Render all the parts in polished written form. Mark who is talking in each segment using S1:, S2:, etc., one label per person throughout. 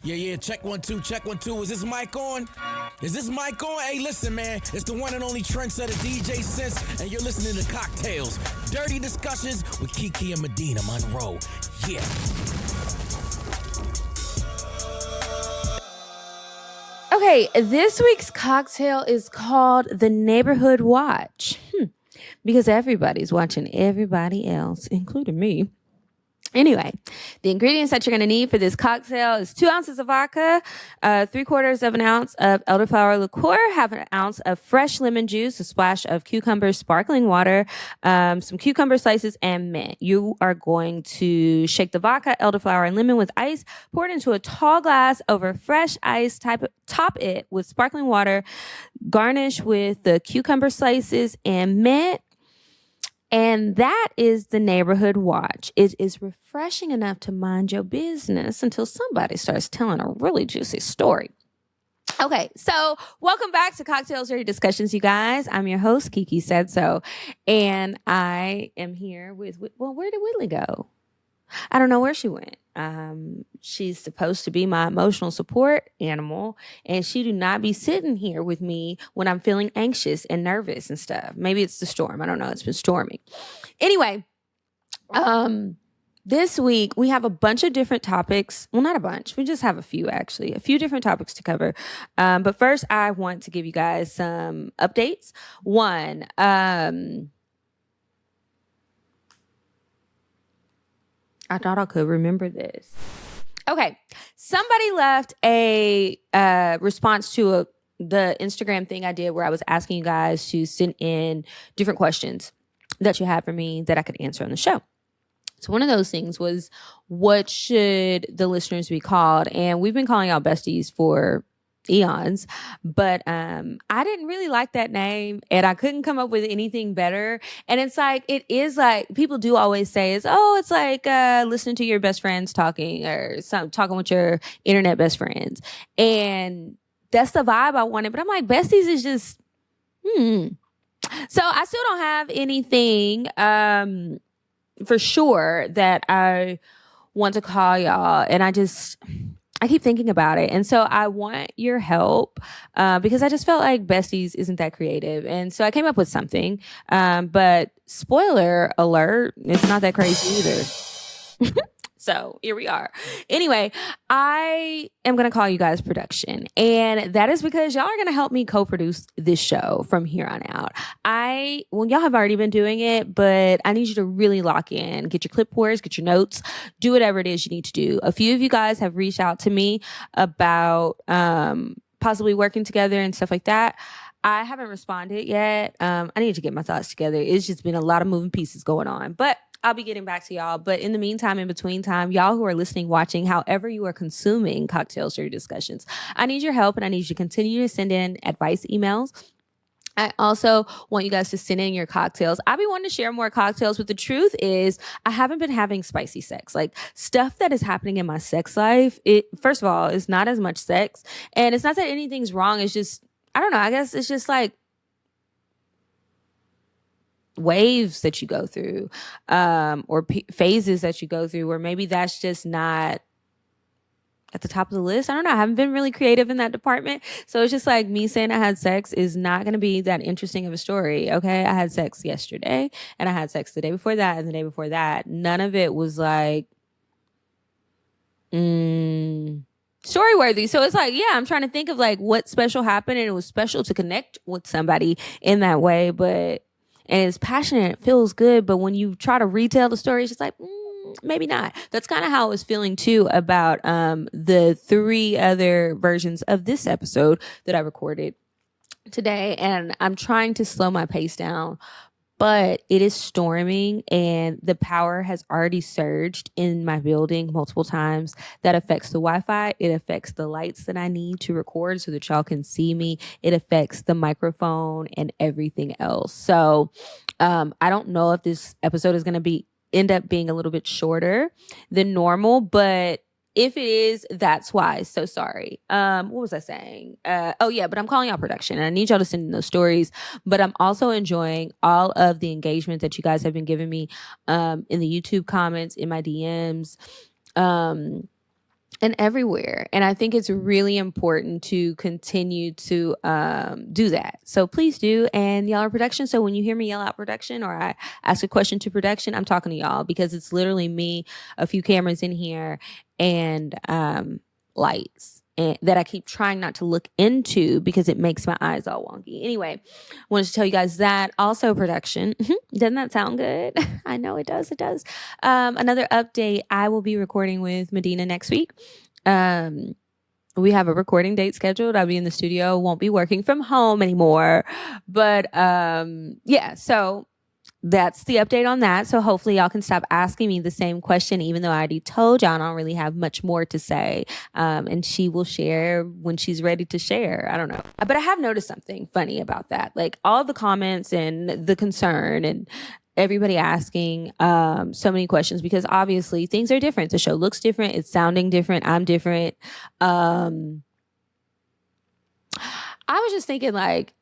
S1: Yeah, check 1 2, check 1 2. Is this mic on? Is this mic on? Hey, listen, man. It's the one and only trendsetter DJ Sense, and you're listening to CockTales. Dirty discussions with Kiki and Medina Monroe. Yeah.
S2: Okay, this week's cocktail is called the Neighborhood Watch. Because everybody's watching everybody else, including me. Anyway, the ingredients that you're going to need for this cocktail is 2 ounces of vodka, 3/4 of an ounce of elderflower liqueur, 1/2 ounce of fresh lemon juice, a splash of cucumber sparkling water, some cucumber slices, and mint. You are going to shake the vodka, elderflower, and lemon with ice, pour it into a tall glass over fresh ice, top it with sparkling water, garnish with the cucumber slices and mint. And that is the Neighborhood Watch. It is refreshing enough to mind your business until somebody starts telling a really juicy story. Okay, so welcome back to CockTales Dirty Discussions, you guys. I'm your host, Kiki Said So, and I am here with, well, where did Whitley go? I don't know where she went. She's supposed to be my emotional support animal, and she do not be sitting here with me when I'm feeling anxious and nervous and stuff. Maybe it's the storm. I don't know. It's been stormy. Anyway, this week we have a bunch of different topics. Well, not a bunch. We just have a few, actually. A few different topics to cover. But first, I want to give you guys some updates. One, I thought I could remember this. Okay. Somebody left a response to the Instagram thing I did where I was asking you guys to send in different questions that you had for me that I could answer on the show. So one of those things was, what should the listeners be called? And we've been calling out besties for eons, but I didn't really like that name, and I couldn't come up with anything better. And it's like, it is like, people do always say it's like listening to your best friends talking, or talking with your internet best friends, and that's the vibe I wanted. But I'm like, besties is just so I still don't have anything for sure that I want to call y'all, and I keep thinking about it. And so I want your help because I just felt like besties isn't that creative. And so I came up with something. But spoiler alert, it's not that crazy either. So here we are. Anyway, I am going to call you guys production. And that is because y'all are going to help me co-produce this show from here on out. Y'all have already been doing it, but I need you to really lock in. Get your clipboards, get your notes, do whatever it is you need to do. A few of you guys have reached out to me about possibly working together and stuff like that. I haven't responded yet. I need to get my thoughts together. It's just been a lot of moving pieces going on. But I'll be getting back to y'all. But in the meantime, in between time, y'all who are listening, watching, however you are consuming CockTales Dirty Discussions, I need your help, and I need you to continue to send in advice emails. I also want you guys to send in your cocktails. I've been wanting to share more cocktails, but the truth is I haven't been having spicy sex. Like, stuff that is happening in my sex life, first of all, is not as much sex. And it's not that anything's wrong. It's just, I don't know. I guess it's just like waves that you go through, or phases that you go through, or maybe that's just not at the top of the list. I don't know. I haven't been really creative in that department. So it's just like, me saying I had sex is not going to be that interesting of a story. Okay. I had sex yesterday, and I had sex the day before that, and the day before that. None of it was like, story worthy. So it's like, yeah, I'm trying to think of like what special happened, and it was special to connect with somebody in that way. And it's passionate, it feels good. But when you try to retell the story, it's just like, maybe not. That's kind of how I was feeling too about the 3 other versions of this episode that I recorded today. And I'm trying to slow my pace down, but it is storming, and the power has already surged in my building multiple times. That affects the Wi-Fi. It affects the lights that I need to record so that y'all can see me. It affects the microphone and everything else. So I don't know if this episode is going to end up being a little bit shorter than normal, but if it is, that's why. So sorry. What was I saying? But I'm calling out production, and I need y'all to send in those stories. But I'm also enjoying all of the engagement that you guys have been giving me in the YouTube comments, in my DMs. and everywhere. And I think it's really important to continue to do that. So please do. And y'all are production. So when you hear me yell out production or I ask a question to production, I'm talking to y'all because it's literally me, a few cameras in here, and lights. And that I keep trying not to look into because it makes my eyes all wonky. Anyway, wanted to tell you guys that. Also production. Doesn't that sound good? I know it does. It does. Another update. I will be recording with Medina next week. We have a recording date scheduled. I'll be in the studio. Won't be working from home anymore. But yeah, so that's the update on that. So hopefully y'all can stop asking me the same question, even though I already told y'all I don't really have much more to say. And she will share when she's ready to share. I don't know. But I have noticed something funny about that. Like all the comments and the concern and everybody asking so many questions, because obviously things are different. The show looks different. It's sounding different. I'm different. I was just thinking like,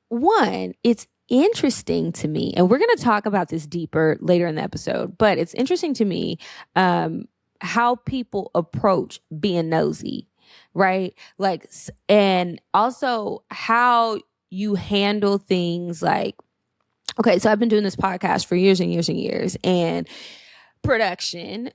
S2: one, it's interesting to me, and we're going to talk about this deeper later in the episode, but it's interesting to me how people approach being nosy, right? Like, and also how you handle things like, okay, so I've been doing this podcast for years and years and years, and production,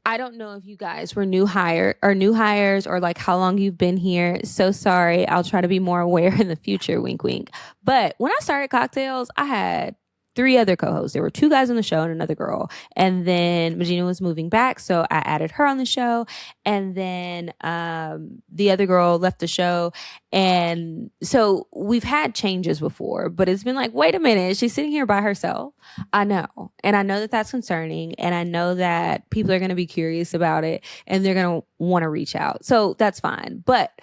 S2: I don't know if you guys were new hires or like how long you've been here. So sorry. I'll try to be more aware in the future. Wink, wink. But when I started CockTales, I had 3 other co-hosts. There were 2 guys on the show and another girl. And then Medina was moving back, so I added her on the show. And then the other girl left the show. And so we've had changes before, but it's been like, wait a minute, she's sitting here by herself. I know. And I know that that's concerning. And I know that people are going to be curious about it and they're going to want to reach out. So that's fine. But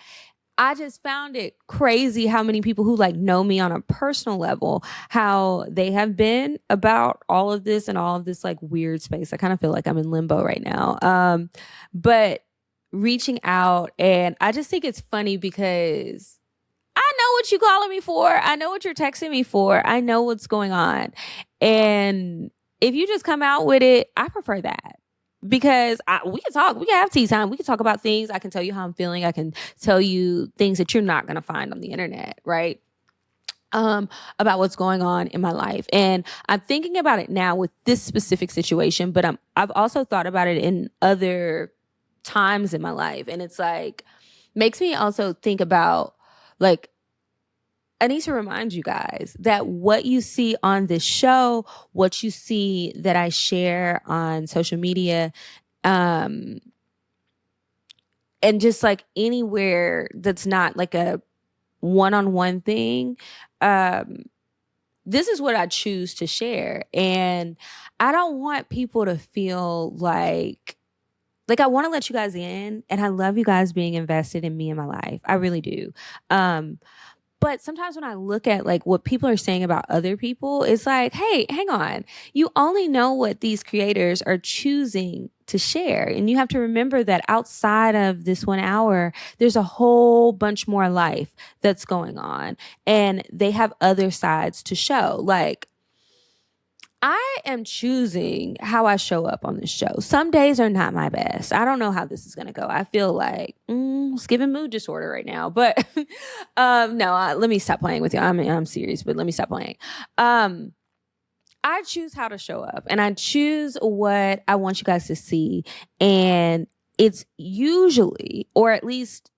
S2: I just found it crazy how many people who like know me on a personal level, how they have been about all of this and all of this like weird space. I kind of feel like I'm in limbo right now. But reaching out, and I just think it's funny because I know what you calling me for. I know what you're texting me for. I know what's going on. And if you just come out with it, I prefer that. Because we can talk, we can have tea time, we can talk about things. I can tell you how I'm feeling. I can tell you things that you're not going to find on the internet, right? About what's going on in my life. And I'm thinking about it now with this specific situation, but I've also thought about it in other times in my life. And it's like, makes me also think about like, I need to remind you guys that what you see on this show, what you see that I share on social media, and just like anywhere that's not like a one-on-one thing, this is what I choose to share. And I don't want people to feel like I want to let you guys in, and I love you guys being invested in me and my life. I really do. But sometimes when I look at like what people are saying about other people, it's like, hey, hang on. You only know what these creators are choosing to share. And you have to remember that outside of this 1 hour, there's a whole bunch more life that's going on. And they have other sides to show. Like, I am choosing how I show up on this show. Some days are not my best. I don't know how this is going to go. I feel like it's giving mood disorder right now. But no, let me stop playing with you. I'm serious, but let me stop playing. I choose how to show up, and I choose what I want you guys to see. And it's usually, or at least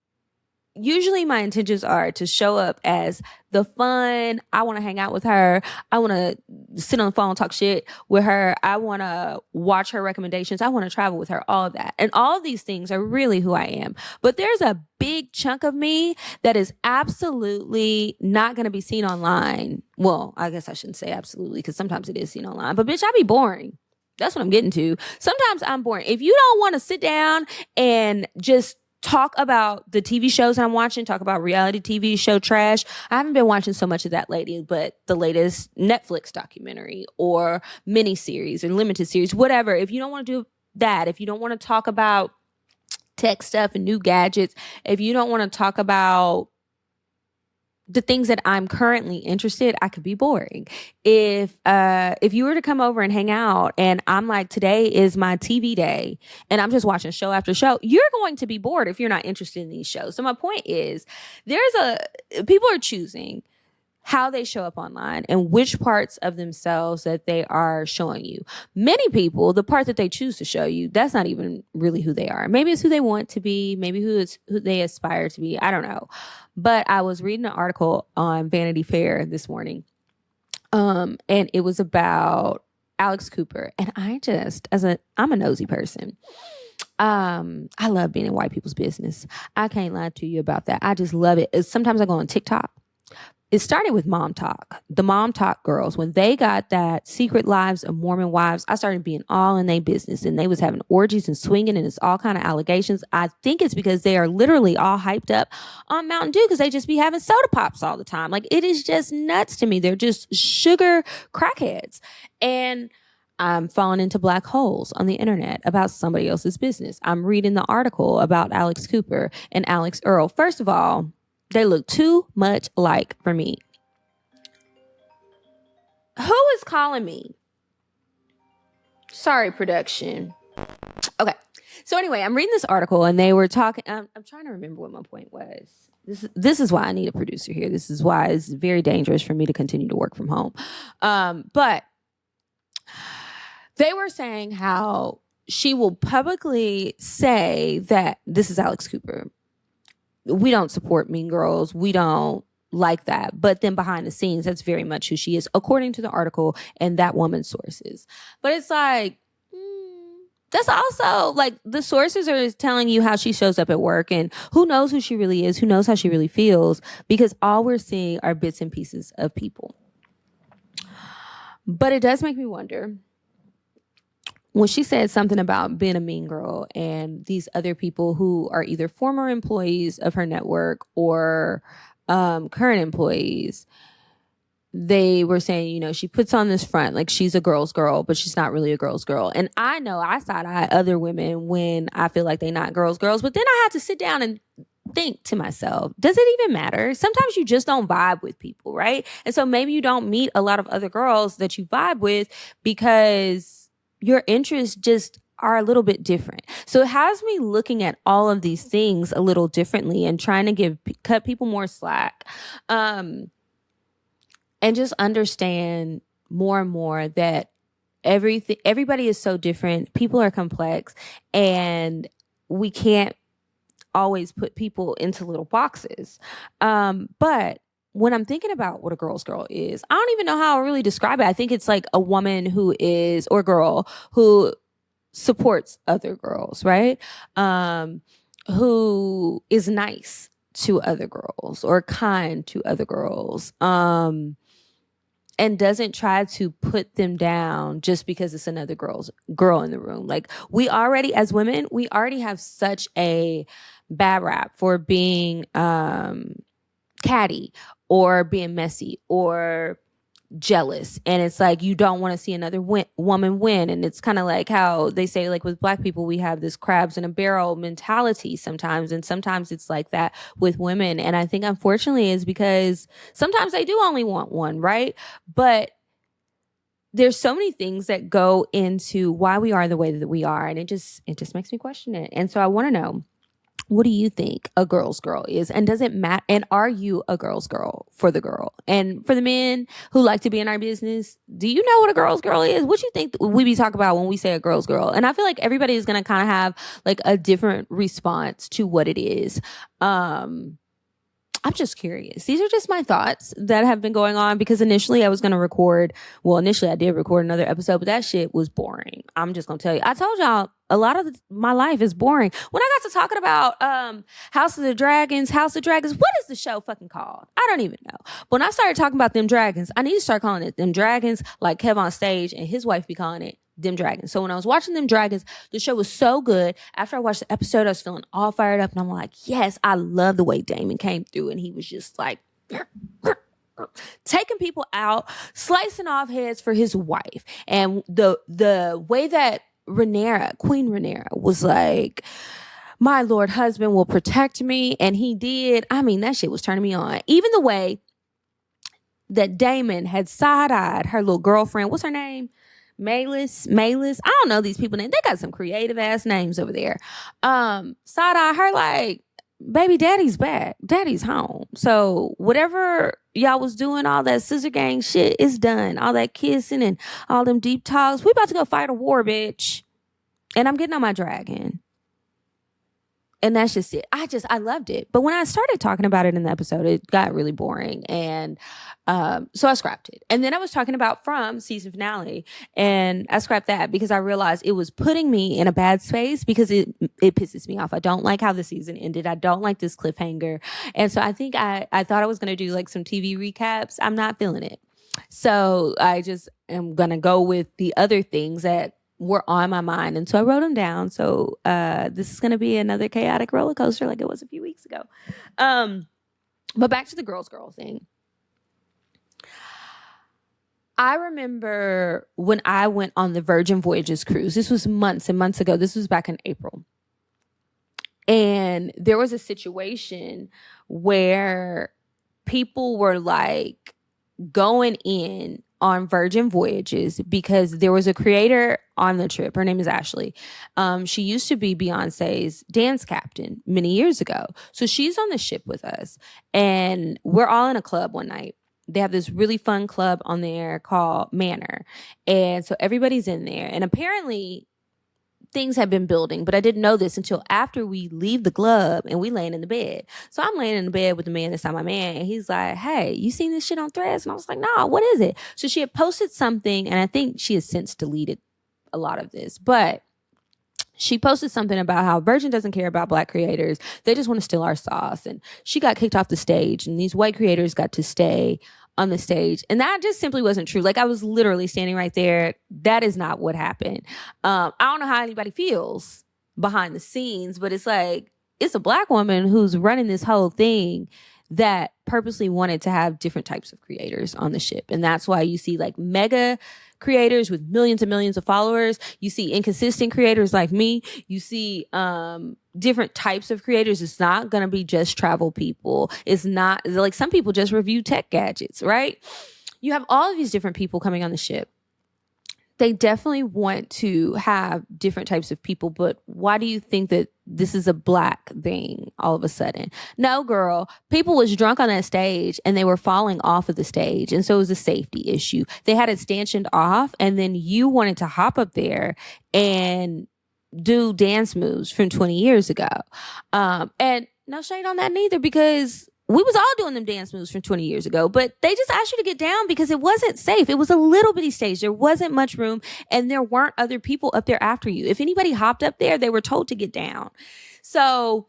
S2: usually my intentions are to show up as the fun. I want to hang out with her. I want to sit on the phone and talk shit with her. I want to watch her recommendations. I want to travel with her, all of that. And all of these things are really who I am. But there's a big chunk of me that is absolutely not going to be seen online. Well, I guess I shouldn't say absolutely, because sometimes it is seen online. But bitch, I be boring. That's what I'm getting to. Sometimes I'm boring. If you don't want to sit down and just talk about the TV shows I'm watching, talk about reality TV show trash. I haven't been watching so much of that lately, but the latest Netflix documentary or miniseries or limited series, whatever. If you don't want to do that, if you don't want to talk about tech stuff and new gadgets, if you don't want to talk about the things that I'm currently interested, I could be boring. If you were to come over and hang out and I'm like, today is my TV day and I'm just watching show after show, you're going to be bored if you're not interested in these shows. So my point is, people are choosing how they show up online and which parts of themselves that they are showing you. Many people, the part that they choose to show you, that's not even really who they are. Maybe it's who they want to be, maybe who they aspire to be. I don't know. But I was reading an article on Vanity Fair this morning. And it was about Alex Cooper. And I'm a nosy person. I love being in white people's business. I can't lie to you about that. I just love it. Sometimes I go on TikTok. It started with Mom Talk, the Mom Talk girls. When they got that Secret Lives of Mormon Wives, I started being all in their business, and they was having orgies and swinging, and it's all kind of allegations. I think it's because they are literally all hyped up on Mountain Dew because they just be having soda pops all the time. Like, it is just nuts to me. They're just sugar crackheads. And I'm falling into black holes on the internet about somebody else's business. I'm reading the article about Alex Cooper and Alex Earl. First of all, they look too much alike for me. Who is calling me? Sorry, production. Okay. So anyway, I'm reading this article and they were talking. I'm trying to remember what my point was. This is why I need a producer here. This is why it's very dangerous for me to continue to work from home. But they were saying how she will publicly say that this is Alex Cooper. We don't support Mean Girls. We don't like that. But then behind the scenes, that's very much who she is, according to the article and that woman's sources. But it's like, that's also like the sources are telling you how she shows up at work, and who knows who she really is, who knows how she really feels, because all we're seeing are bits and pieces of people. But it does make me wonder, when she said something about being a mean girl and these other people who are either former employees of her network or current employees, they were saying, she puts on this front like she's a girl's girl, but she's not really a girl's girl. And I know I side-eye other women when I feel like they're not girls, but then I have to sit down and think to myself, does it even matter? Sometimes you just don't vibe with people, right? And so maybe you don't meet a lot of other girls that you vibe with because your interests just are a little bit different. So it has me looking at all of these things a little differently and trying to cut people more slack, and just understand more and more that everybody is so different. People are complex, and we can't always put people into little boxes. But when I'm thinking about what a girl's girl is, I don't even know how I really describe it. I think it's like a woman or girl who supports other girls, right? Who is nice to other girls or kind to other girls, and doesn't try to put them down just because it's another girl in the room. Like, as women, we already have such a bad rap for being catty or being messy or jealous, and it's like you don't want to see another woman win. And it's kind of like how they say, like, with Black people, we have this crabs in a barrel mentality sometimes, and sometimes it's like that with women. And I think unfortunately is because sometimes they do only want one, right? But there's so many things that go into why we are the way that we are, and it just makes me question it. And so I want to know, what do you think a girl's girl is? And does it matter? And are you a girl's girl for the girl? And for the men who like to be in our business, do you know what a girl's girl is? What you think we be talking about when we say a girl's girl? And I feel like everybody is going to kind of have like a different response to what it is. I'm just curious. These are just my thoughts that have been going on, because initially I did record another episode, but that shit was boring. I'm just going to tell you. I told y'all a lot of my life is boring. When I got to talking about House of Dragons, what is the show fucking called? I don't even know. But when I started talking about them dragons, I need to start calling it them dragons, like Kev on stage and his wife be calling it them dragons. So when I was watching them dragons, the show was so good. After I watched the episode, I was feeling all fired up, and I'm like, yes, I love the way Damon came through, and he was just like taking people out, slicing off heads for his wife. And the way that Queen Rhaenyra was like, my Lord husband will protect me. And he did. I mean, that shit was turning me on. Even the way that Damon had side-eyed her little girlfriend. What's her name? Malis. I don't know these people names. They got some creative ass names over there. Side-eye her like, baby, daddy's back. Daddy's home. So whatever y'all was doing, all that scissor gang shit is done. All that kissing and all them deep talks. We about to go fight a war, bitch. And I'm getting on my dragon. And that's just it. I loved it. But when I started talking about it in the episode, it got really boring. And so I scrapped it. And then I was talking about from season finale. And I scrapped that because I realized it was putting me in a bad space because it pisses me off. I don't like how the season ended. I don't like this cliffhanger. And so I think I thought I was going to do like some TV recaps. I'm not feeling it. So I just am going to go with the other things that were on my mind. And so I wrote them down. So this is going to be another chaotic roller coaster like it was a few weeks ago. But back to the girl thing. I remember when I went on the Virgin Voyages cruise. This was months and months ago. This was back in April. And there was a situation where people were like going in on Virgin Voyages because there was a creator on the trip. Her name is Ashley. She used to be Beyonce's dance captain many years ago. So she's on the ship with us. And we're all in a club one night. They have this really fun club on there called Manor. And so everybody's in there. And apparently things have been building, but I didn't know this until after we leave the club and we laying in the bed. So I'm laying in the bed with the man that's not my man. And he's like, hey, you seen this shit on Threads? And I was like, nah, what is it? So she had posted something, and I think she has since deleted a lot of this, but she posted something about how Virgin doesn't care about Black creators. They just want to steal our sauce. And she got kicked off the stage, and these white creators got to stay on the stage. And that just simply wasn't true. Like, I was literally standing right there. That is not what happened. I don't know how anybody feels behind the scenes, but it's like, it's a Black woman who's running this whole thing that purposely wanted to have different types of creators on the ship. And that's why you see like mega creators with millions and millions of followers. You see inconsistent creators like me. You see different types of creators. It's not going to be just travel people. It's not like some people just review tech gadgets, right? You have all of these different people coming on the ship. They definitely want to have different types of people, but why do you think that this is a Black thing all of a sudden? No, girl, people was drunk on that stage and they were falling off of the stage. And so it was a safety issue. They had it stanchioned off, and then you wanted to hop up there and do dance moves from 20 years ago. And no shade on that neither, because we was all doing them dance moves from 20 years ago, but they just asked you to get down because it wasn't safe. It was a little bitty stage. There wasn't much room, and there weren't other people up there after you. If anybody hopped up there, they were told to get down. So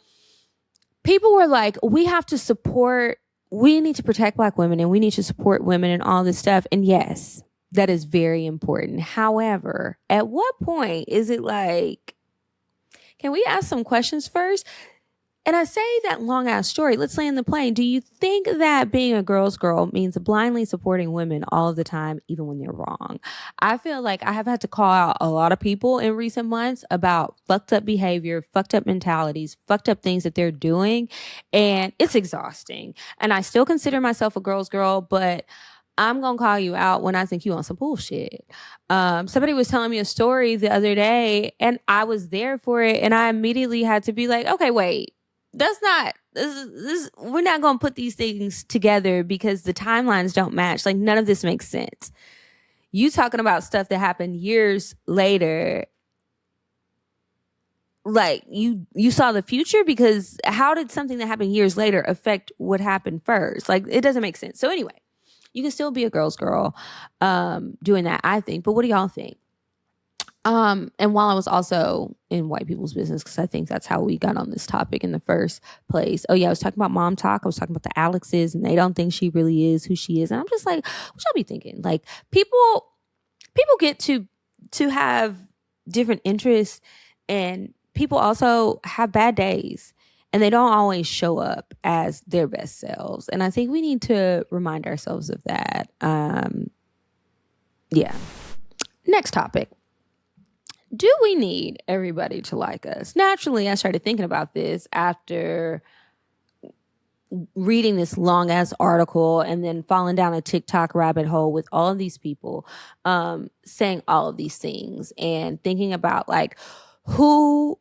S2: people were like, we have to support, we need to protect Black women, and we need to support women and all this stuff. And yes, that is very important. However, at what point is it like, can we ask some questions first? And I say that long ass story. Let's land the plane. Do you think that being a girl's girl means blindly supporting women all of the time, even when they're wrong? I feel like I have had to call out a lot of people in recent months about fucked up behavior, fucked up mentalities, fucked up things that they're doing. And it's exhausting. And I still consider myself a girl's girl, but I'm going to call you out when I think you on some bullshit. Somebody was telling me a story the other day, and I was there for it. And I immediately had to be like, okay, wait. That's not, this, we're not going to put these things together because the timelines don't match. Like, none of this makes sense. You talking about stuff that happened years later. Like, you saw the future, because how did something that happened years later affect what happened first? Like, it doesn't make sense. So anyway, you can still be a girl's girl doing that, I think. But what do y'all think? And while I was also in white people's business, because I think that's how we got on this topic in the first place. Oh yeah, I was talking about mom talk. I was talking about the Alexes, and they don't think she really is who she is. And I'm just like, what y'all be thinking? Like, people get to have different interests, and people also have bad days, and they don't always show up as their best selves. And I think we need to remind ourselves of that. Yeah. Next topic. Do we need everybody to like us? Naturally, I started thinking about this after reading this long ass article and then falling down a TikTok rabbit hole with all of these people saying all of these things and thinking about like who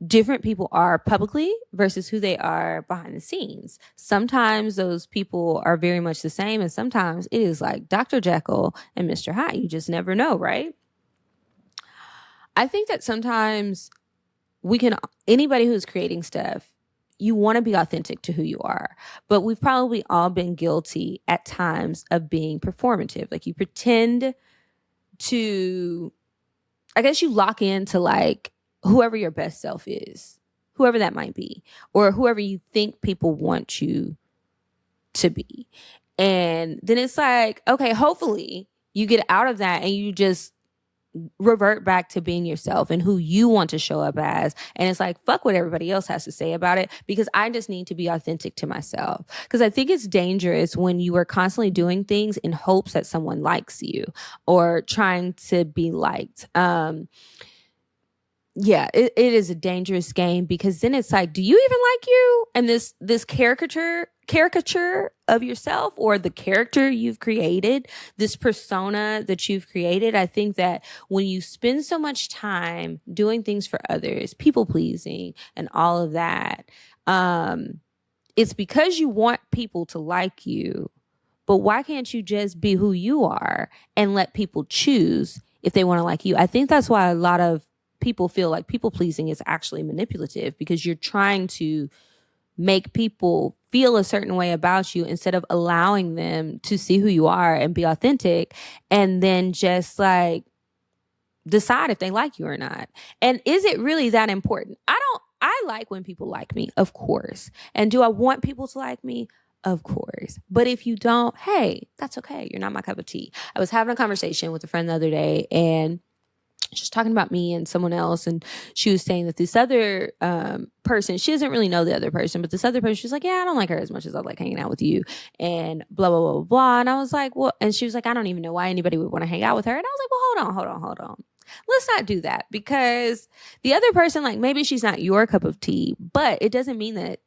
S2: different people are publicly versus who they are behind the scenes. Sometimes those people are very much the same, and sometimes it is like Dr. Jekyll and Mr. Hyde. You just never know, right? I think that sometimes anybody who's creating stuff, you want to be authentic to who you are. But we've probably all been guilty at times of being performative. Like you pretend to, I guess you lock into like whoever your best self is, whoever that might be, or whoever you think people want you to be. And then it's like, okay, hopefully you get out of that and you just revert back to being yourself and who you want to show up as. And it's like, fuck what everybody else has to say about it, because I just need to be authentic to myself. Because I think it's dangerous when you are constantly doing things in hopes that someone likes you or trying to be liked. Yeah, it is a dangerous game, because then it's like, do you even like you? And this caricature of yourself, or the character you've created, this persona that you've created. I think that when you spend so much time doing things for others, people pleasing and all of that, it's because you want people to like you. But why can't you just be who you are and let people choose if they want to like you? I think that's why a lot of people feel like people pleasing is actually manipulative, because you're trying to make people feel a certain way about you instead of allowing them to see who you are and be authentic, and then just like decide if they like you or not. And is it really that important? I like when people like me, of course. And do I want people to like me? Of course. But if you don't, hey, that's okay. You're not my cup of tea. I was having a conversation with a friend the other day, and she's talking about me and someone else, and she was saying that this other person, she doesn't really know the other person, but this other person, she's like, yeah, I don't like her as much as I like hanging out with you, and blah blah blah blah blah. And I was like, well, and she was like, I don't even know why anybody would want to hang out with her. And I was like, well, hold on, let's not do that, because the other person, like, maybe she's not your cup of tea, but it doesn't mean that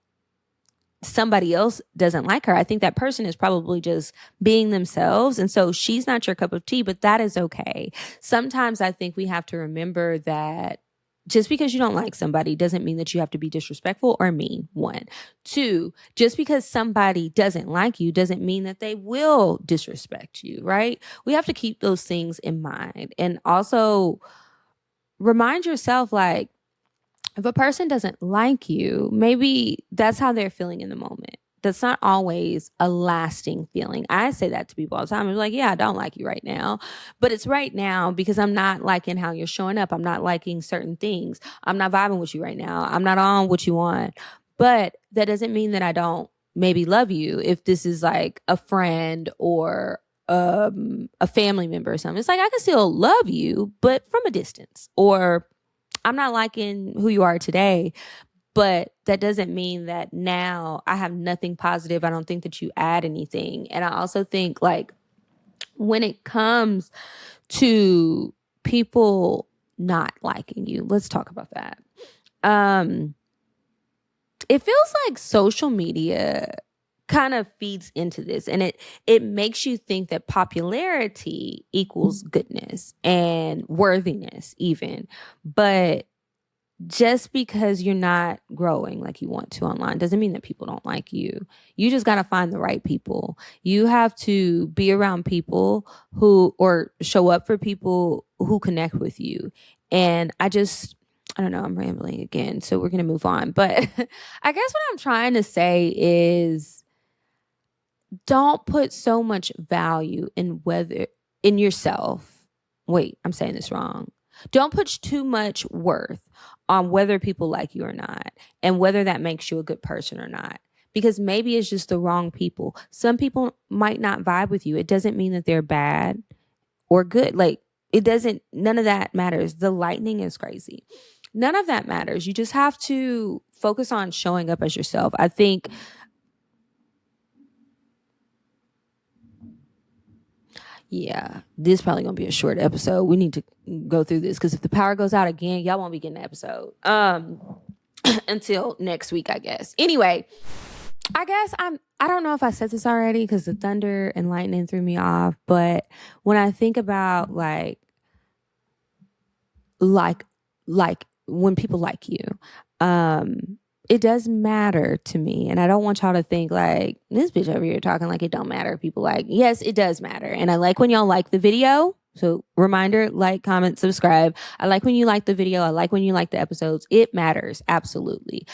S2: somebody else doesn't like her. I think that person is probably just being themselves. And so she's not your cup of tea, but that is okay. Sometimes I think we have to remember that just because you don't like somebody doesn't mean that you have to be disrespectful or mean. One. Two, just because somebody doesn't like you doesn't mean that they will disrespect you, right? We have to keep those things in mind. And also remind yourself, like, if a person doesn't like you, maybe that's how they're feeling in the moment. That's not always a lasting feeling. I say that to people all the time. I'm like, yeah, I don't like you right now. But it's right now because I'm not liking how you're showing up. I'm not liking certain things. I'm not vibing with you right now. I'm not on what you want. But that doesn't mean that I don't maybe love you if this is like a friend or a family member or something. It's like, I can still love you, but from a distance. Or I'm not liking who you are today, but that doesn't mean that now I have nothing positive. I don't think that you add anything. And I also think, like, when it comes to people not liking you, let's talk about that. It feels like social media kind of feeds into this, and it makes you think that popularity equals goodness and worthiness even. But just because you're not growing like you want to online doesn't mean that people don't like you. You just got to find the right people. You have to be around people or show up for people who connect with you. And I don't know, I'm rambling again, so we're going to move on. But I guess what I'm trying to say is, don't put so much value in yourself. Wait, I'm saying this wrong. Don't put too much worth on whether people like you or not, and whether that makes you a good person or not. Because maybe it's just the wrong people. Some people might not vibe with you. It doesn't mean that they're bad or good. Like, none of that matters. The lightning is crazy. None of that matters. You just have to focus on showing up as yourself. I think Yeah, this is probably gonna be a short episode. We need to go through this because if the power goes out again, y'all won't be getting an episode until next week, I guess. Anyway, I guess I don't know if I said this already because the thunder and lightning threw me off, but when I think about like when people like you, it does matter to me. And I don't want y'all to think like this bitch over here talking like it don't matter. People like, yes, it does matter. And I like when y'all like the video. So reminder, like, comment, subscribe. I like when you like the video. I like when you like the episodes. It matters. Absolutely.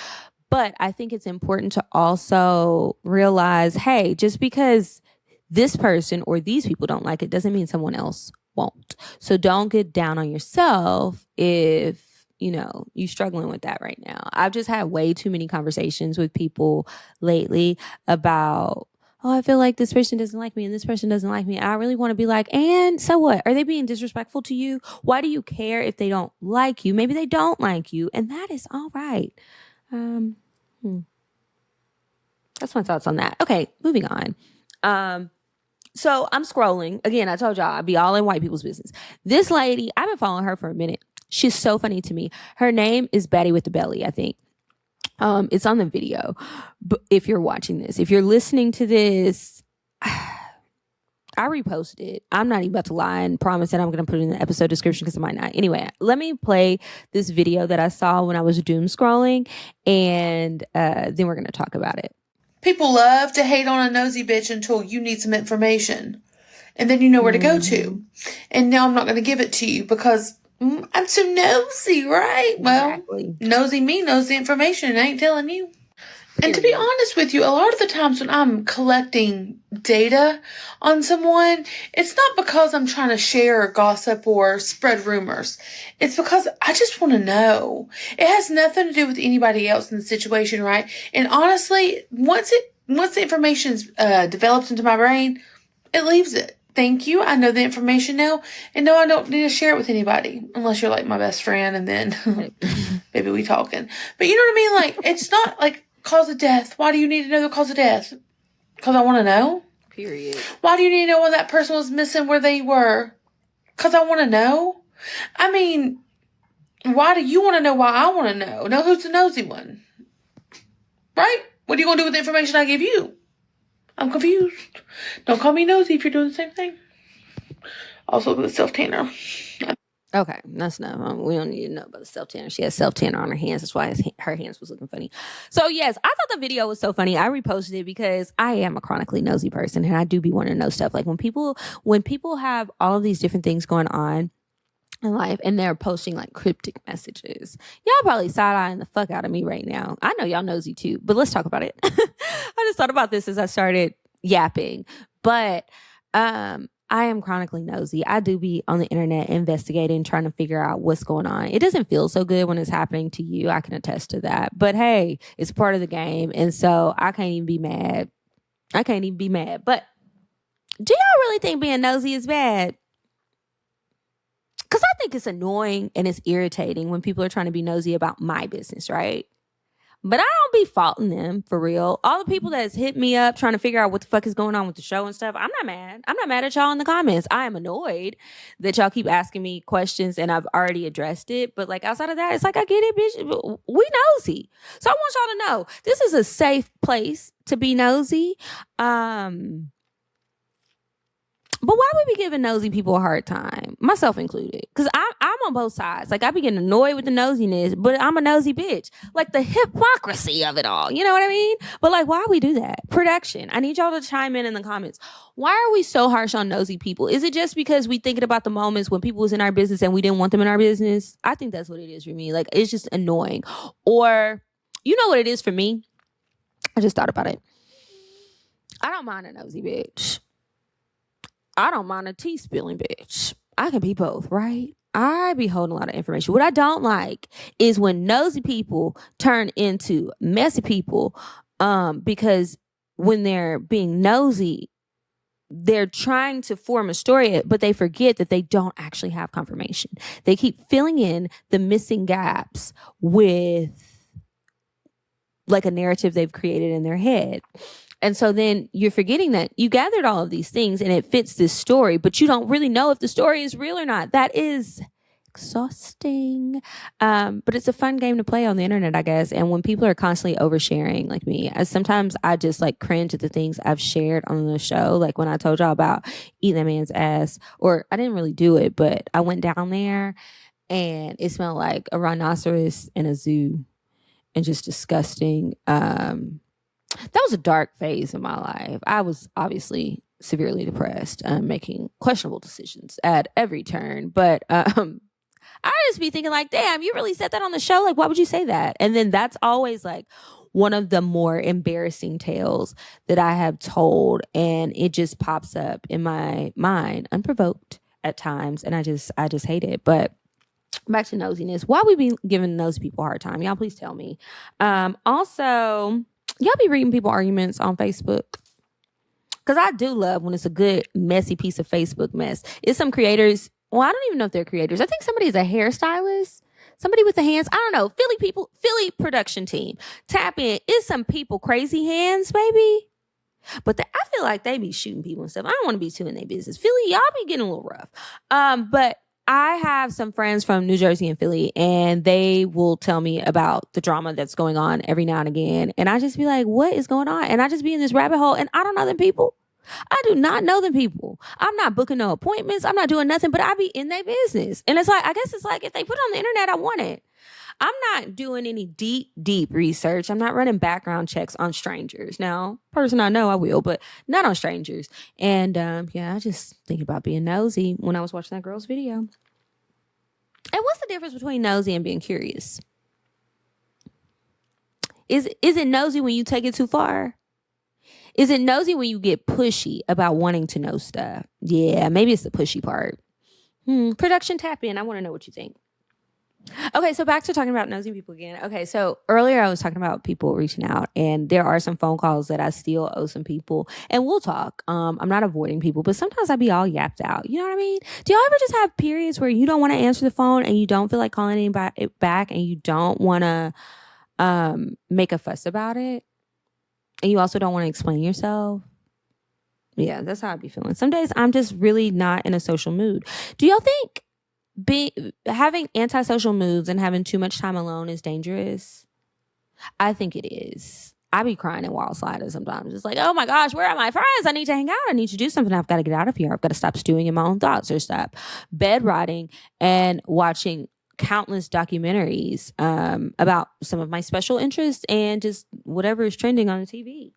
S2: But I think it's important to also realize, hey, just because this person or these people don't like it doesn't mean someone else won't. So don't get down on yourself if you're struggling with that right now. I've just had way too many conversations with people lately about, oh, I feel like this person doesn't like me and this person doesn't like me. And I really want to be like, and so what? Are they being disrespectful to you? Why do you care if they don't like you? Maybe they don't like you, and that is all right. That's my thoughts on that. Okay, moving on. So I'm scrolling. Again, I told y'all I'd be all in white people's business. This lady, I've been following her for a minute. She's so funny to me. Her name is Betty with the Belly, I think. It's on the video. But if you're watching this, if you're listening to this, I reposted it. I'm not even about to lie and promise that I'm going to put it in the episode description because I might not. Anyway, let me play this video that I saw when I was doom scrolling, and then we're going to talk about it.
S3: People love to hate on a nosy bitch until you need some information. And then you know where to go to. And now I'm not going to give it to you because I'm too nosy, right?
S2: Exactly.
S3: Well, nosy me knows the information and I ain't telling you. And to be honest with you, a lot of the times when I'm collecting data on someone, it's not because I'm trying to share gossip or spread rumors. It's because I just want to know. It has nothing to do with anybody else in the situation, right? And honestly, once the information's develops into my brain, it leaves it. Thank you. I know the information now. And no, I don't need to share it with anybody. Unless you're like my best friend and then maybe we talking. But you know what I mean? Like, it's not like cause of death. Why do you need to know the cause of death? Because I want to know.
S2: Period.
S3: Why do you need to know when that person was missing, where they were? Because I want to know. I mean, why do you want to know why I want to know? Know who's the nosy one. Right? What are you going to do with the information I give you? I'm confused. Don't call me nosy if you're doing the same thing. Also, the self-tanner.
S2: Okay, that's enough. We don't need to know about the self-tanner. She has self-tanner on her hands. That's why her hands was looking funny. So, yes, I thought the video was so funny. I reposted it because I am a chronically nosy person, and I do be wanting to know stuff. Like, when people have all of these different things going on in life, and they're posting, like, cryptic messages, y'all probably side-eyeing the fuck out of me right now. I know y'all nosy, too, but let's talk about it. I just thought about this as I started yapping. But, I am chronically nosy. I do be on the internet investigating, trying to figure out what's going on. It doesn't feel so good when it's happening to you. I can attest to that. But hey, it's part of the game. And so I can't even be mad. But do y'all really think being nosy is bad? Because I think it's annoying and it's irritating when people are trying to be nosy about my business, right? But I don't be faulting them, for real. All the people that's hit me up trying to figure out what the fuck is going on with the show and stuff, I'm not mad. I'm not mad at y'all in the comments. I am annoyed that y'all keep asking me questions and I've already addressed it. But like outside of that, it's like, I get it, bitch. We nosy. So I want y'all to know, this is a safe place to be nosy. But why would we be giving nosy people a hard time? Myself included. Because I'm on both sides. Like, I be getting annoyed with the nosiness, but I'm a nosy bitch. Like, the hypocrisy of it all. You know what I mean? But, like, why we do that? Production. I need y'all to chime in the comments. Why are we so harsh on nosy people? Is it just because we thinking about the moments when people was in our business and we didn't want them in our business? I think that's what it is for me. Like, it's just annoying. Or, you know what it is for me? I just thought about it. I don't mind a nosy bitch. I don't mind a tea spilling bitch. I can be both, right? I be holding a lot of information. What I don't like is when nosy people turn into messy people, because when they're being nosy, they're trying to form a story, but they forget that they don't actually have confirmation. They keep filling in the missing gaps with like a narrative they've created in their head. And so then you're forgetting that you gathered all of these things and it fits this story, but you don't really know if the story is real or not. That is exhausting. But it's a fun game to play on the internet, I guess. And when people are constantly oversharing, like me, sometimes I just like cringe at the things I've shared on the show. Like when I told y'all about eating that man's ass, or I didn't really do it, but I went down there and it smelled like a rhinoceros in a zoo and just disgusting. That was a dark phase in my life. I was obviously severely depressed, making questionable decisions at every turn. But I just be thinking like, damn, you really said that on the show? Like, why would you say that? And then that's always like one of the more embarrassing tales that I have told. And it just pops up in my mind unprovoked at times. And I just hate it. But back to nosiness. Why we be giving nosy people a hard time? Y'all please tell me. Also, y'all be reading people arguments on Facebook? Because I do love when it's a good, messy piece of Facebook mess. It's some creators. Well, I don't even know if they're creators. I think somebody is a hairstylist. Somebody with the hands. I don't know. Philly production team. Tap in. It's some people crazy hands, baby. But I feel like they be shooting people and stuff. I don't want to be too in their business. Philly, y'all be getting a little rough. But I have some friends from New Jersey and Philly, and they will tell me about the drama that's going on every now and again. And I just be like, what is going on? And I just be in this rabbit hole, and I don't know them people. I do not know them people. I'm not booking no appointments. I'm not doing nothing, but I be in their business. And it's like, I guess it's like if they put it on the internet, I want it. I'm not doing any deep research. I'm not running background checks on strangers. Now, person I know, I will, but not on strangers. And I just think about being nosy when I was watching that girl's video. And what's the difference between nosy and being curious? Is it nosy when you take it too far? Is it nosy when you get pushy about wanting to know stuff? Yeah, maybe it's the pushy part. Production, tap in. I want to know what you think. Okay, so back to talking about nosy people again. Okay, so earlier I was talking about people reaching out, and there are some phone calls that I still owe some people, and we'll talk. I'm not avoiding people, but sometimes I be all yapped out. You know what I mean? Do y'all ever just have periods where you don't want to answer the phone and you don't feel like calling anybody back and you don't want to make a fuss about it? And you also don't want to explain yourself? Yeah, that's how I be feeling. Some days I'm just really not in a social mood. Do y'all think having antisocial moods and having too much time alone is dangerous? I think it is. I be crying in wall sliders sometimes. It's like, oh my gosh, where are my friends? I need to hang out. I need to do something. I've got to get out of here. I've got to stop stewing in my own thoughts or stop bedriding and watching countless documentaries about some of my special interests and just whatever is trending on the TV.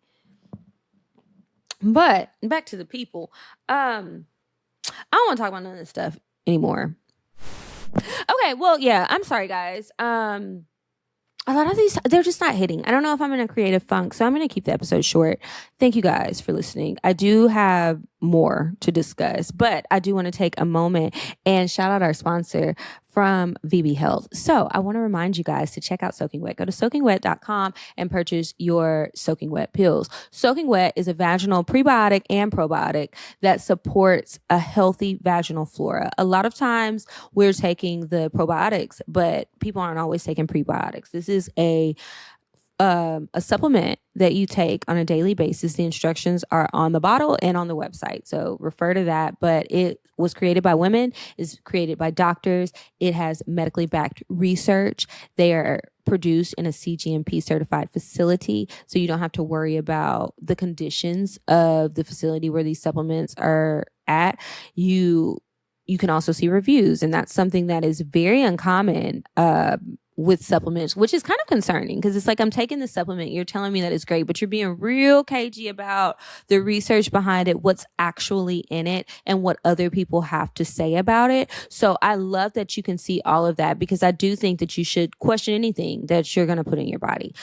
S2: But back to the people. I don't want to talk about none of this stuff anymore. Okay, well, yeah, I'm sorry, guys. A lot of these, they're just not hitting. I don't know if I'm in a creative funk, so I'm going to keep the episode short. Thank you guys for listening. I do have more to discuss, but I do want to take a moment and shout out our sponsor from VB Health. So I want to remind you guys to check out Soaking Wet. Go to soakingwet.com and purchase your Soaking Wet pills. Soaking Wet is a vaginal prebiotic and probiotic that supports a healthy vaginal flora. A lot of times we're taking the probiotics, but people aren't always taking prebiotics. This is a supplement that you take on a daily basis. The instructions are on the bottle and on the website, so refer to that. But it was created by women, is created by doctors. It has medically backed research. They are produced in a CGMP certified facility, so you don't have to worry about the conditions of the facility where these supplements are at. You can also see reviews, and that's something that is very uncommon with supplements, which is kind of concerning because it's like, I'm taking the supplement, you're telling me that it's great, but you're being real cagey about the research behind it, what's actually in it, and what other people have to say about it. So I love that you can see all of that, because I do think that you should question anything that you're going to put in your body.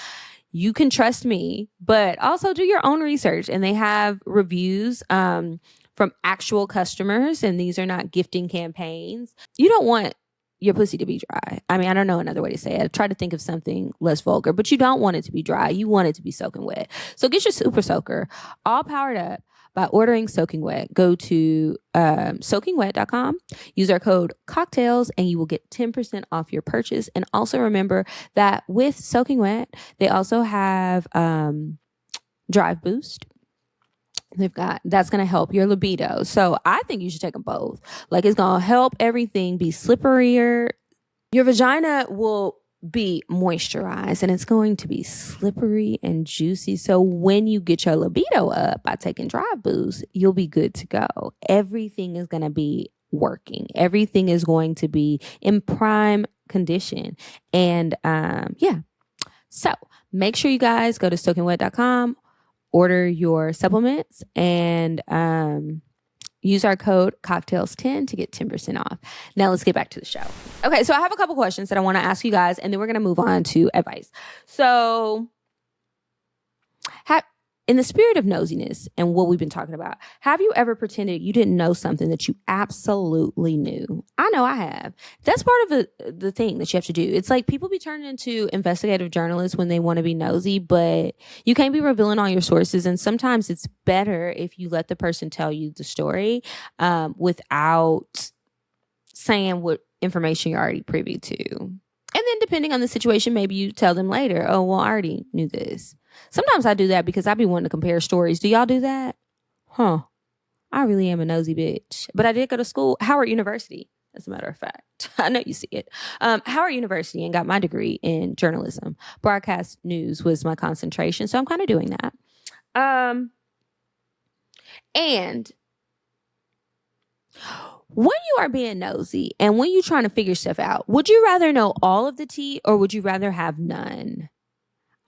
S2: You can trust me, but also do your own research. And they have reviews from actual customers, and these are not gifting campaigns. You don't want your pussy to be dry. I mean, I don't know another way to say it. I try to think of something less vulgar, but you don't want it to be dry. You want it to be soaking wet. So get your super soaker all powered up by ordering Soaking Wet. Go to soakingwet.com, use our code CockTales, and you will get 10% off your purchase. And also remember that with Soaking Wet, they also have Drive Boost. That's going to help your libido. So I think you should take them both. Like, it's going to help everything be slipperier. Your vagina will be moisturized and it's going to be slippery and juicy. So when you get your libido up by taking Drive Boost, you'll be good to go. Everything is going to be working. Everything is going to be in prime condition. And so make sure you guys go to soakingwet.com, order your supplements, and use our code CockTales10 to get 10% off. Now let's get back to the show. Okay, so I have a couple questions that I want to ask you guys, and then we're going to move on to advice. So in the spirit of nosiness and what we've been talking about, have you ever pretended you didn't know something that you absolutely knew? I know I have. That's part of the thing that you have to do. It's like people be turning into investigative journalists when they want to be nosy, but you can't be revealing all your sources. And sometimes it's better if you let the person tell you the story without saying what information you're already privy to. And then depending on the situation, maybe you tell them later, oh, well, I already knew this. Sometimes I do that because I be wanting to compare stories. Do y'all do that? I really am a nosy bitch. But I did go to school, Howard University, as a matter of fact. I know you see it. Howard University, and got my degree in journalism. Broadcast news was my concentration. So I'm kind of doing that. And when you are being nosy and when you're trying to figure stuff out, would you rather know all of the tea or would you rather have none?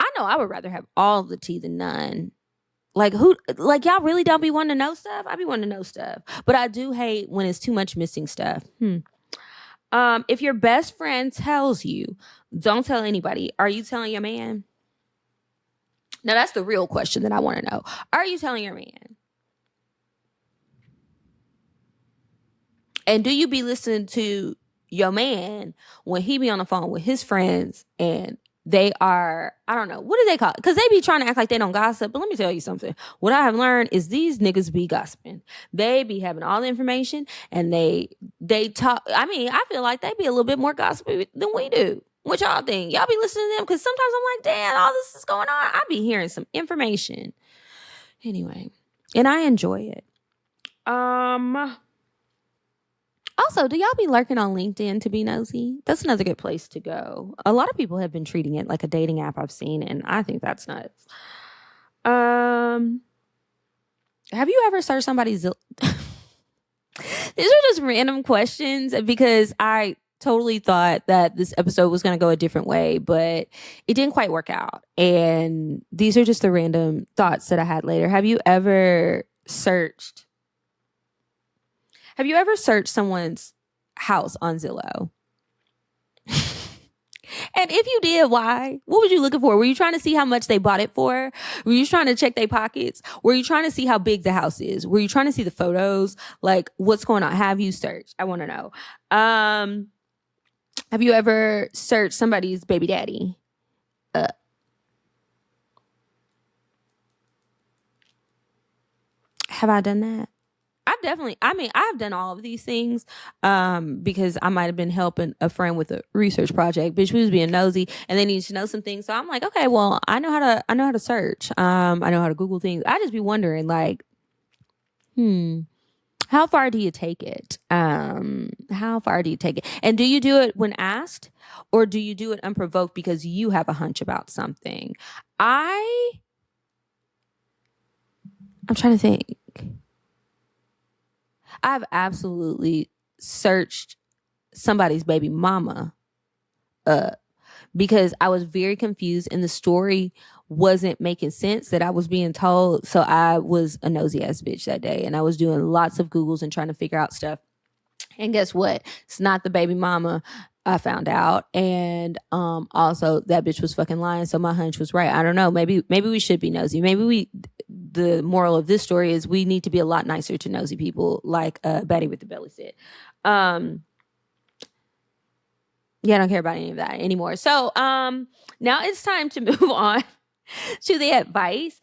S2: I know I would rather have all of the tea than none. Like y'all really don't be wanting to know stuff? I be wanting to know stuff. But I do hate when it's too much missing stuff. If your best friend tells you, don't tell anybody, are you telling your man? Now that's the real question that I want to know. Are you telling your man? And do you be listening to your man when he be on the phone with his friends and they are, I don't know, what do they call it? Because they be trying to act like they don't gossip. But let me tell you something. What I have learned is these niggas be gossiping. They be having all the information and they talk. I mean, I feel like they be a little bit more gossipy than we do. What y'all think? Y'all be listening to them? Because sometimes I'm like, damn, all this is going on. I be hearing some information. Anyway, and I enjoy it. Also, do y'all be lurking on LinkedIn to be nosy? That's another good place to go. A lot of people have been treating it like a dating app, I've seen, and I think that's nuts. Have you ever searched somebody's... These are just random questions because I totally thought that this episode was going to go a different way, but it didn't quite work out. And these are just the random thoughts that I had later. Have you ever searched someone's house on Zillow? And if you did, why? What was you looking for? Were you trying to see how much they bought it for? Were you trying to check their pockets? Were you trying to see how big the house is? Were you trying to see the photos? Like, what's going on? Have you searched? I want to know. Have you ever searched somebody's baby daddy? Have I done that? I've done all of these things because I might have been helping a friend with a research project, but she was being nosy and they needed to know some things. So I'm like, okay, well, I know how to search. I know how to Google things. I just be wondering, like, how far do you take it? How far do you take it? And do you do it when asked, or do you do it unprovoked because you have a hunch about something? I'm trying to think. I've absolutely searched somebody's baby mama up because I was very confused and the story wasn't making sense that I was being told. So I was a nosy ass bitch that day and I was doing lots of Googles and trying to figure out stuff. And guess what? It's not the baby mama, I found out. And also that bitch was fucking lying. So my hunch was right. I don't know. Maybe we should be nosy. The moral of this story is we need to be a lot nicer to nosy people, like Betty with the belly said. Yeah, I don't care about any of that anymore. So now it's time to move on to the advice.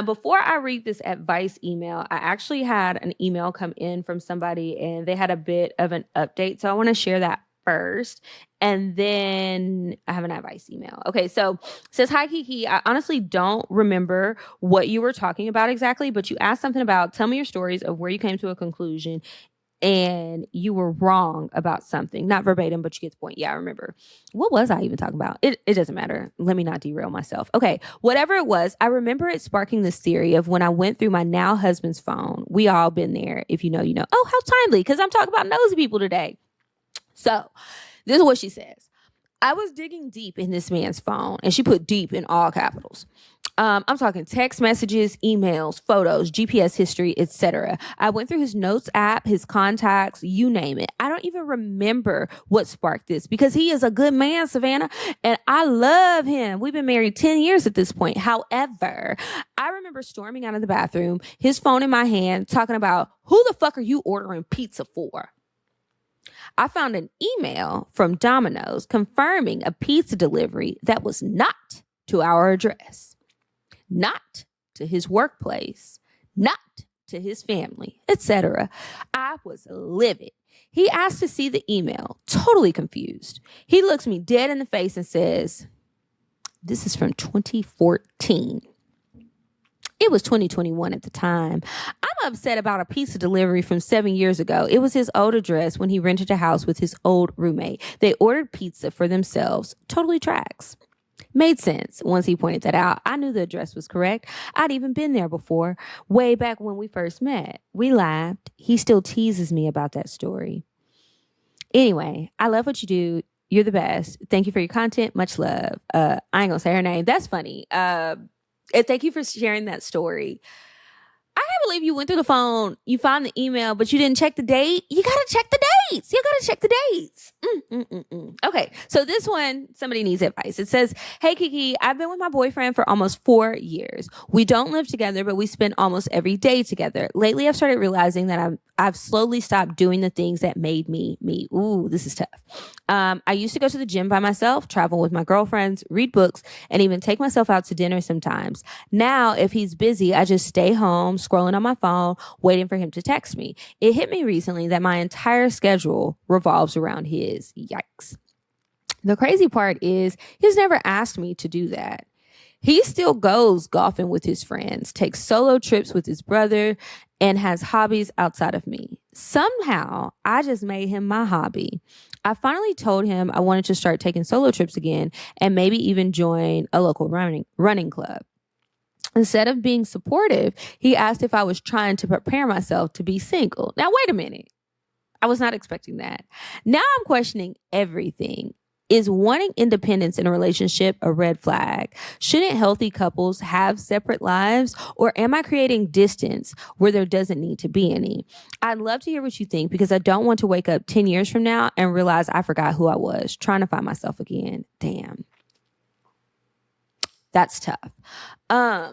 S2: Before I read this advice email, I actually had an email come in from somebody and they had a bit of an update. So I want to share that first, and then I have an advice email. Okay, so it says, hi Kiki, I honestly don't remember what you were talking about exactly, but you asked something about tell me your stories of where you came to a conclusion and you were wrong about something. Not verbatim, but you get the point. Yeah, I remember. What was I even talking about? It doesn't matter. Let me not derail myself. Okay, whatever it was, I remember it sparking this theory of when I went through my now husband's phone. We all been there. If you know, you know. Oh, how timely, because I'm talking about nosy people today. So this is what she says. I was digging deep in this man's phone, and she put deep in all capitals. I'm talking text messages, emails, photos, GPS history, etc. I went through his notes app, his contacts, you name it. I don't even remember what sparked this because he is a good man, Savannah, and I love him. We've been married 10 years at this point. However, I remember storming out of the bathroom, his phone in my hand, talking about who the fuck are you ordering pizza for? I found an email from Domino's confirming a pizza delivery that was not to our address, not to his workplace, not to his family, etc. I was livid. He asked to see the email, totally confused. He looks me dead in the face and says, this is from 2014. It was 2021 at the time. I'm upset about a pizza delivery from 7 years ago. It was his old address when he rented a house with his old roommate. They ordered pizza for themselves. Totally tracks. Made sense once he pointed that out. I knew the address was correct. I'd even been there before, way back when we first met. We laughed. He still teases me about that story. Anyway, I love what you do. You're the best. Thank you for your content. Much love. I ain't gonna say her name. That's funny. And thank you for sharing that story. I can't believe you went through the phone, you found the email, but you didn't check the date. You got to check the dates. You got to check the dates. Okay, so this one, somebody needs advice. It says, hey, Kiki, I've been with my boyfriend for almost 4 years. We don't live together, but we spend almost every day together. Lately, I've started realizing that I've slowly stopped doing the things that made me me. Ooh, this is tough. I used to go to the gym by myself, travel with my girlfriends, read books, and even take myself out to dinner sometimes. Now, if he's busy, I just stay home, scrolling on my phone, waiting for him to text me. It hit me recently that my entire schedule revolves around his. Yikes. The crazy part is he's never asked me to do that. He still goes golfing with his friends, takes solo trips with his brother, and has hobbies outside of me. Somehow, I just made him my hobby. I finally told him I wanted to start taking solo trips again and maybe even join a local running club. Instead of being supportive, he asked if I was trying to prepare myself to be single. Now, wait a minute. I was not expecting that. Now I'm questioning everything. Is wanting independence in a relationship a red flag? Shouldn't healthy couples have separate lives? Or am I creating distance where there doesn't need to be any? I'd love to hear what you think because I don't want to wake up 10 years from now and realize I forgot who I was, trying to find myself again. Damn. That's tough. My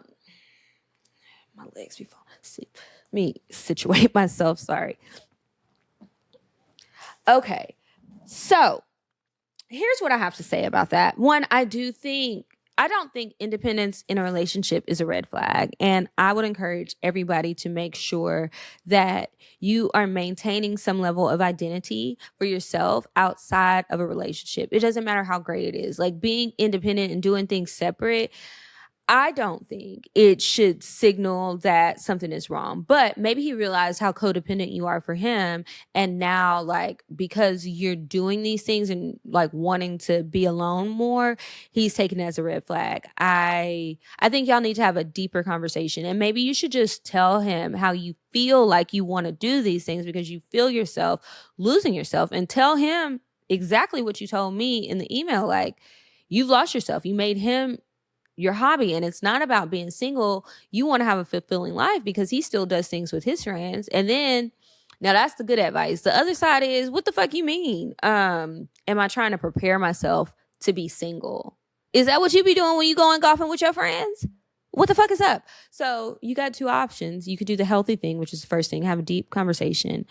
S2: legs be falling asleep. Let me situate myself. Sorry. Okay. So here's what I have to say about that. One, I don't think independence in a relationship is a red flag. And I would encourage everybody to make sure that you are maintaining some level of identity for yourself outside of a relationship. It doesn't matter how great it is. Like being independent and doing things separate, I don't think it should signal that something is wrong, but maybe he realized how codependent you are for him. And now, like, because you're doing these things and like wanting to be alone more, he's taken it as a red flag. I think y'all need to have a deeper conversation, and maybe you should just tell him how you feel like you want to do these things because you feel yourself losing yourself, and tell him exactly what you told me in the email. Like, you've lost yourself. You made him your hobby, and it's not about being single. You want to have a fulfilling life because he still does things with his friends. And then now that's the good advice. The other side is, what the fuck you mean? Am I trying to prepare myself to be single? Is that what you be doing when you going golfing with your friends? What the fuck is up? So you got two options. You could do the healthy thing, which is the first thing, have a deep conversation,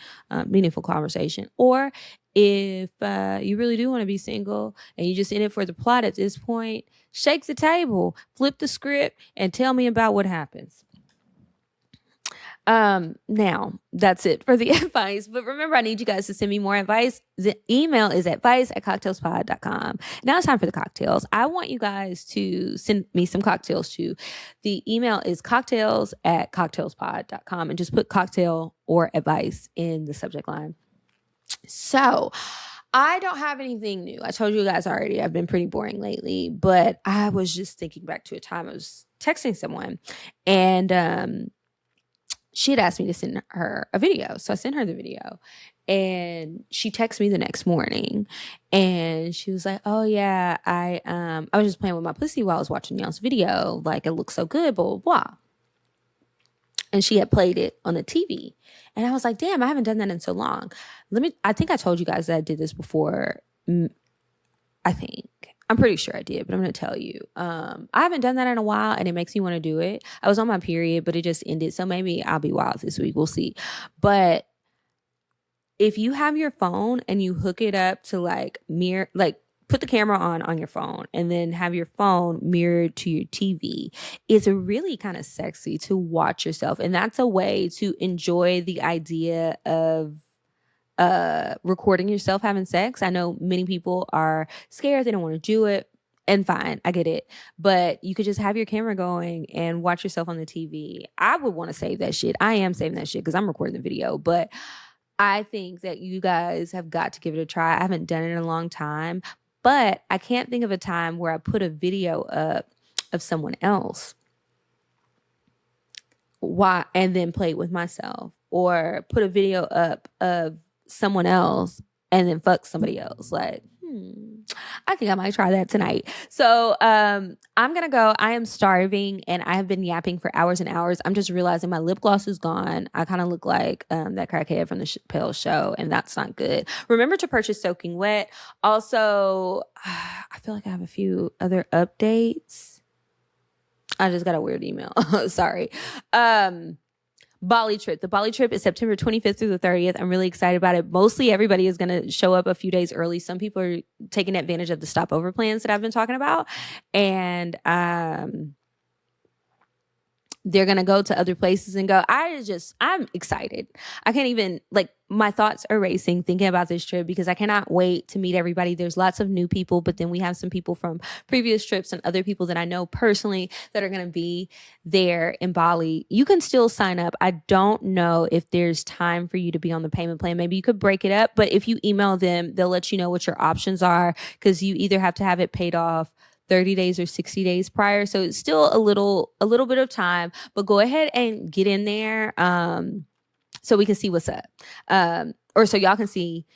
S2: meaningful conversation. Or if you really do want to be single and you just in it for the plot at this point, shake the table, flip the script, and tell me about what happens. Now that's it for the advice. But remember, I need you guys to send me more advice. The email is advice@cocktailspod.com. Now it's time for the cocktails. I want you guys to send me some cocktails too. The email is cocktails@cocktailspod.com and just put cocktail or advice in the subject line. So I don't have anything new. I told you guys already, I've been pretty boring lately, but I was just thinking back to a time I was texting someone and, she had asked me to send her a video. So I sent her the video and she texted me the next morning and she was like, oh yeah, I was just playing with my pussy while I was watching y'all's video. Like it looks so good, blah, blah, blah. And she had played it on the TV. And I was like, damn, I haven't done that in so long. I think I told you guys that I did this before. I'm pretty sure I did, but I'm going to tell you. I haven't done that in a while and it makes me want to do it. I was on my period, but it just ended. So maybe I'll be wild this week. We'll see. But if you have your phone and you hook it up to put the camera on your phone and then have your phone mirrored to your TV, it's really kind of sexy to watch yourself. And that's a way to enjoy the idea of recording yourself having sex. I know many people are scared. They don't want to do it. And fine, I get it. But you could just have your camera going and watch yourself on the TV. I would want to save that shit. I am saving that shit because I'm recording the video. But I think that you guys have got to give it a try. I haven't done it in a long time. But I can't think of a time where I put a video up of someone else and then play with myself, or put a video up of someone else and then fuck somebody else. Like, I think I might try that tonight. So I'm gonna go. I am starving and I have been yapping for hours and hours. I'm just realizing my lip gloss is gone. I kind of look like that crackhead from the Chappelle show, and that's not good. Remember to purchase Soaking Wet. Also, I feel like I have a few other updates. I just got a weird email. Sorry. Bali trip. The Bali trip is September 25th through the 30th. I'm really excited about it. Mostly everybody is going to show up a few days early. Some people are taking advantage of the stopover plans that I've been talking about. And they're going to go to other places and go. I'm excited. I can't even, my thoughts are racing thinking about this trip because I cannot wait to meet everybody. There's lots of new people, but then we have some people from previous trips and other people that I know personally that are going to be there in Bali. You can still sign up. I don't know if there's time for you to be on the payment plan. Maybe you could break it up, but if you email them, they'll let you know what your options are, because you either have to have it paid off 30 days or 60 days prior. So it's still a little bit of time, but go ahead and get in there so we can see what's up. Or so y'all can see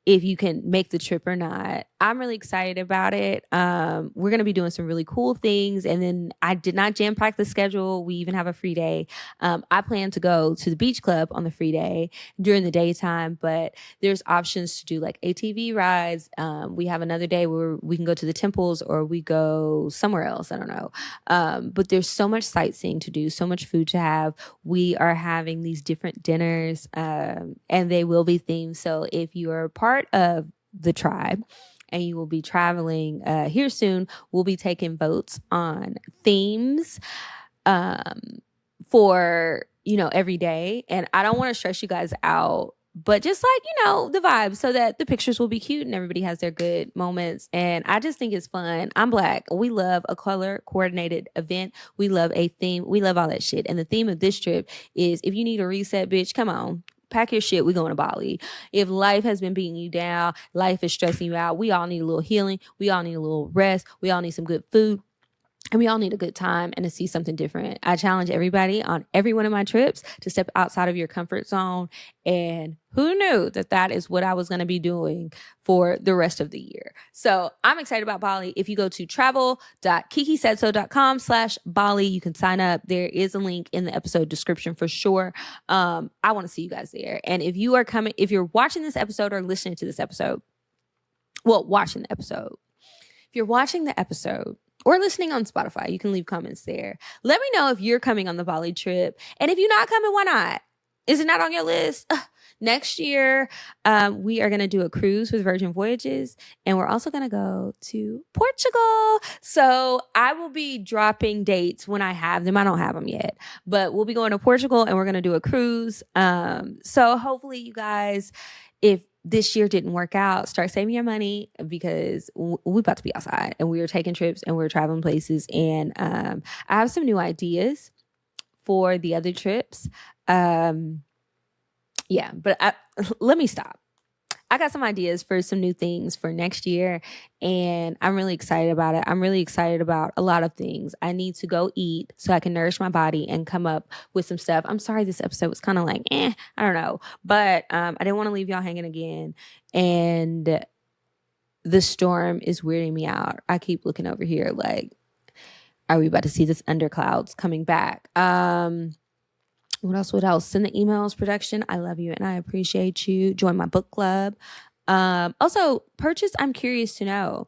S2: if you can make the trip or not. I'm really excited about it. We're going to be doing some really cool things. And then I did not jam pack the schedule. We even have a free day. I plan to go to the beach club on the free day during the daytime, but there's options to do like ATV rides. We have another day where we can go to the temples or we go somewhere else. I don't know. But there's so much sightseeing to do, so much food to have. We are having these different dinners, and they will be themed. So if you are part of the tribe and you will be traveling here soon, we'll be taking votes on themes for every day. And I don't want to stress you guys out, but just the vibe, so that the pictures will be cute and everybody has their good moments. And I just think it's fun. I'm Black. We love a color coordinated event. We love a theme. We love all that shit. And the theme of this trip is, if you need a reset, bitch, come on. Pack your shit. We're going to Bali. If life has been beating you down, life is stressing you out, we all need a little healing. We all need a little rest. We all need some good food. And we all need a good time and to see something different. I challenge everybody on every one of my trips to step outside of your comfort zone. And who knew that is what I was going to be doing for the rest of the year. So I'm excited about Bali. If you go to travel.kikisaidso.com/Bali, you can sign up. There is a link in the episode description for sure. I want to see you guys there. And if you're watching this episode or listening to this episode, watching the episode, if you're watching the episode, or listening on Spotify, you can leave comments there. Let me know if you're coming on the Bali trip. And if you're not coming, why not? Is it not on your list? Next year, we are going to do a cruise with Virgin Voyages, and we're also going to go to Portugal. So I will be dropping dates when I have them. I don't have them yet, but we'll be going to Portugal, and we're going to do a cruise. So hopefully you guys, if this year didn't work out, start saving your money, because we're about to be outside, and we are taking trips, and we're traveling places. And I have some new ideas for the other trips. Yeah, but let me stop. I got some ideas for some new things for next year, and I'm really excited about it. I'm really excited about a lot of things. I need to go eat so I can nourish my body and come up with some stuff. I'm sorry this episode was kind of like, I don't know. But I didn't want to leave y'all hanging again. And the storm is weirding me out. I keep looking over here like, are we about to see this underclouds coming back? What else? Send the emails, production. I love you and I appreciate you. Join my book club. Also, purchase I'm Curious to Know.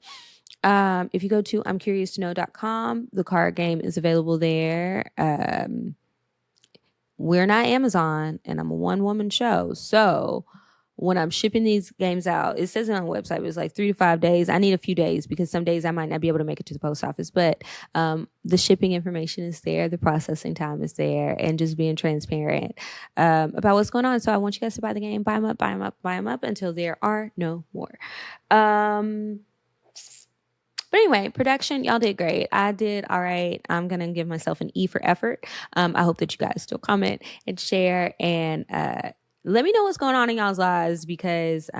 S2: If you go to I'mCuriousToKnow.com, the card game is available there. We're not Amazon, and I'm a one-woman show. So when I'm shipping these games out, it says it on the website, but it's like 3 to 5 days. I need a few days because some days I might not be able to make it to the post office, but the shipping information is there. The processing time is there, and just being transparent about what's going on. So I want you guys to buy the game, buy them up until there are no more. But anyway, production, y'all did great. I did all right. I'm going to give myself an E for effort. I hope that you guys still comment and share, and let me know what's going on in y'all's lives, because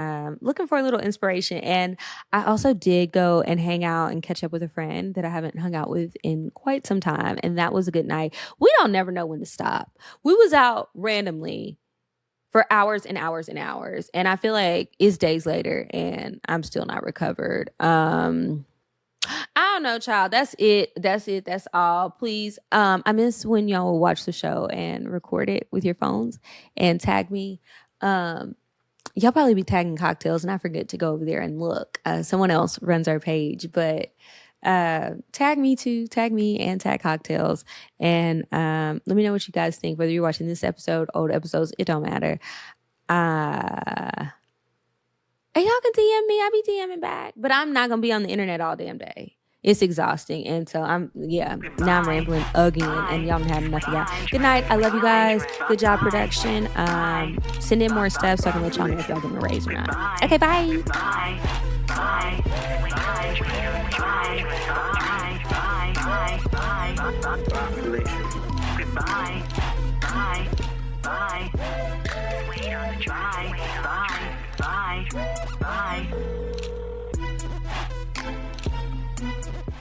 S2: looking for a little inspiration. And I also did go and hang out and catch up with a friend that I haven't hung out with in quite some time. And that was a good night. We don't never know when to stop. We was out randomly for hours and hours and hours. And I feel like it's days later and I'm still not recovered. I don't know, child. That's it. That's all. Please. I miss when y'all will watch the show and record it with your phones and tag me. Y'all probably be tagging CockTales, and I forget to go over there and look. Someone else runs our page, but tag me too. Tag me and tag CockTales. And let me know what you guys think, whether you're watching this episode, old episodes, it don't matter. And y'all can DM me. I be DMing back. But I'm not going to be on the internet all damn day. It's exhausting. And so now I'm rambling again. And y'all don't have enough of that. Good night. I love you guys. Good job, production. Send in more stuff so I can let y'all know if y'all getting a raise or not. Okay, bye. Bye.